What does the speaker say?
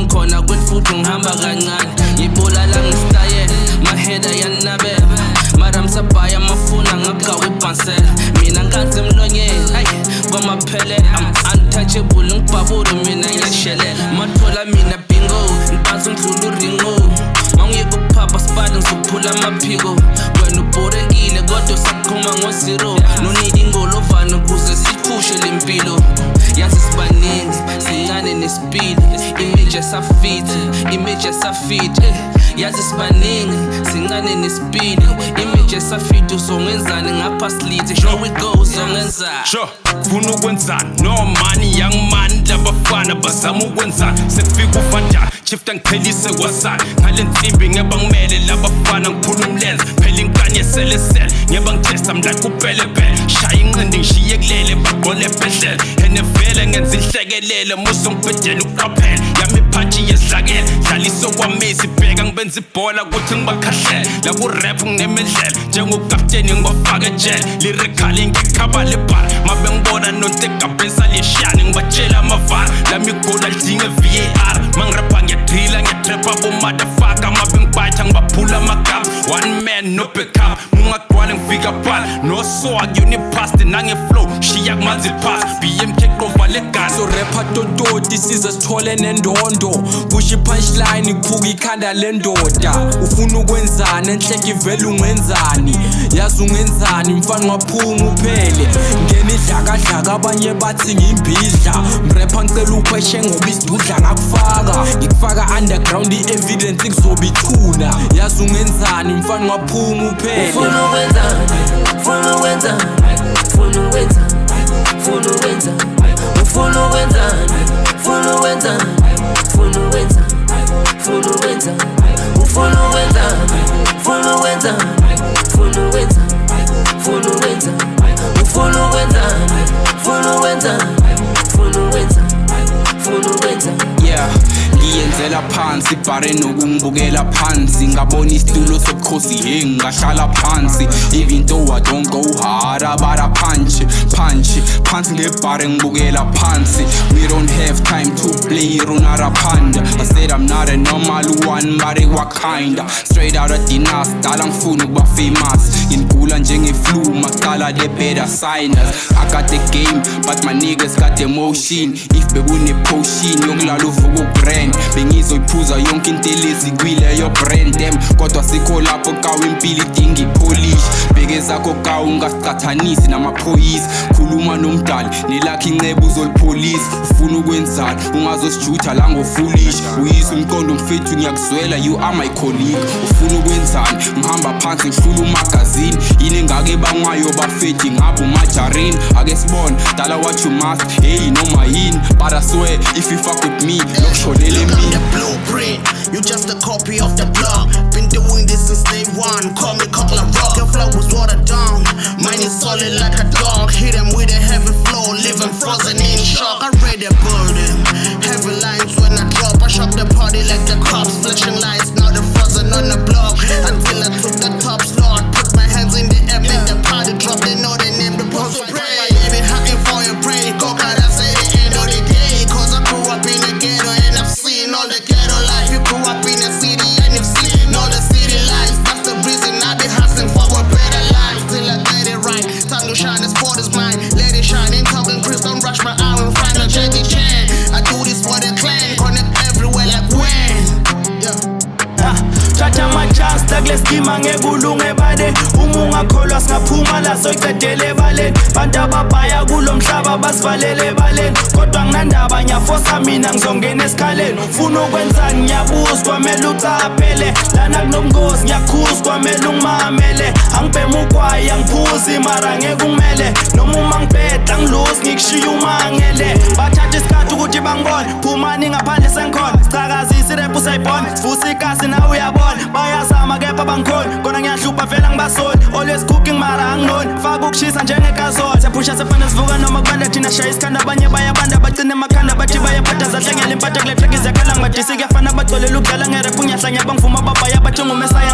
khona kwelifuthu ngihamba kancane ngibulala ngistayela maheda yanabela mara msabhaya amafuna ngagawa ibhansela mina nganze emlonyeni ayi kwamaphelele I'm untouchable ngibhabule mina ngiyashelela mathola mina bingo ngibanza ngidlula uringo mangiyeka ukuphapha sibale ngizophula amaphiko wena ubhorekile kodwa sakuqhuma ngo-zero no need ingolovane ukuze siphushe le mpilo yazi sibaningi siyane nesipili image esafit yazi sibaningi singane nesipili image esafit uzongenzani ngapha slithe show it goes uzongenzani sure funa ukwenzani no money young man labafana bazama ukwenzani sekufika uvanda chifta ngiphelise wasani ngale nsimbi ngeba ngimele labafana ngiphula umlenze phela inkani yeselesele ngeba ngitesta mla kupelepele shaya inqindi ngishiye kulele bagqole ebhedlela enevele ngenza inhlekelele muso ngibhedela uqaphela yami iphanchi yesidlakela dlaliso kwamisi bheka ngibenza ibhola ukuthi ngibakhahlele la kurap nginemedlela njengokapteni ngibafaka ejele lirikhali ngikhaba lebhala mabe ngibona nontekabhesa leshiyane ngibatshela amavala lami igola lidinge VAR mangirapha ngiyadrila ngiyatrapha bomotherfucker mabe ngibhatha ngibaphula amagama one man no backup mungagcwala ngifika phala no swag unipasti nangeflow shiya kumanzi pass BMK qova legazi so rapper tototi size sithole nendondo kusho ipunchline ikuphuka ikhanda lendoda ufuna ukwenzani enhleke ivela ungenzani yazi ungenzani mfana waphuma uphele ngena idlakadlaka abanye bathi ngimbidla mrapper ngicela ukhweshe ngoba isidudla ngakufaka ngikufaka underground i-evidence kuzoba ithuna yazi ungenzani mfana waphuma uphele ufuna ukwenzani ufuna ukwenzani ufuna ukwenzani ufuna ukwenzani ufuna ukwenzani ufuna ukwenzani ufuna ukwenzani ufuna ukwenzani ufuna ukwenzani ufuna ukwenzani ufuna ukwenzani ufuna ukwenzani ufuna ukwenzani ufuna ukwenzani ufuna ukwenzani ufuna ukwenzani yeah ngiyenzela phansi bare nokungibukela phansi ngabona isitulo sobukhosi hey ngahlala phansi even though I don't go hard about a punch phansi ngebhare ngibukela phansi we don't have time to play runarapanda I said I'm not a normal one but kinda straight out of the nast dala ngifuna ukuba famous ngigula njengeflu maqala the better signers I got the game but my niggas got the emotion if bekune potion yokulala uvuka ubrand bengizoyiphuza yonke into elezi kwileyo brand them kodwa sikho lapho kawu impilo idinga ipolish bheke zakho kawu ungasicathanisi namaphoyisa khuluma nomdali nelakhi incebo uzolipolice ufuna ukwenzani ungazosijutha la ngofoolish uyisa umqondo mfethu ngiyakuzwela you are my colleague ufuna ukwenzani ngihamba phansi ngihlula umagazini yini ngake bangwayo bafethi ngapha umajarini ake sibone dala what you must hey noma yini but I swear if you fuck with me lokushonele mina the blueprint you just a copy of the block been doing this since day one call me Cockla Rock your flow was watered down mine is solid like a dog hit them with a heavy flow living frozen in shock I read the burden heavy lines when I drop I shock the party like the cops flashing lights now they're frozen on the block until I took the top slot put my hands in the air make the party drop they know the name the boss pray baby hacking for your brain coca that's the end of the day cause I grew up in the ghetto and I've seen all the ghetto life you grew up in the city and you've seen all the city lights that's the reason I be hustling for a better life till I get it right time to shine the sport is mine let it shine in talking Chris don't rush my hour and find a Jackie Chan I do this for the clan connect everywhere like when Chacha machas takle skima ngekulunge bade uma ungakholwa singaphuma la soyicedele baleni bantu ababhaya kulomhlaba basivalele baleni kodwa nginandaba ngiyafosa mina ngizongena esikhaleni ufuna ukwenzani ngiyabuzwa kwamele ucaphele lana kunomngozi ngiyakhuza kwamele ungimamele angibhema ukwaya ngiphuzi mara ngeke ungimele noma uma ngibheda ngilusi ngikushiya umangele bathatha isikhathi ukuthi bangibone phumani ngaphandle sengikhona sicakazisa irap usayibona sivusa ikasi nawe uyabona bayazama kepha bangikhona kona ngiyahlupha vela ngibasoli always cooking mara anginoni faka ukushisa njengegazole sephusha sefana sivuka noma kubanda thina shaya isikhanda abanye bayabanda bagcine emakhanda bathi bayaphatha zahlengela impatha kule track izakhala ngibadisi kuyafana bagcolela ukudlala ngerap ungiyahlanya bangivuma babaya bathi ngumesaya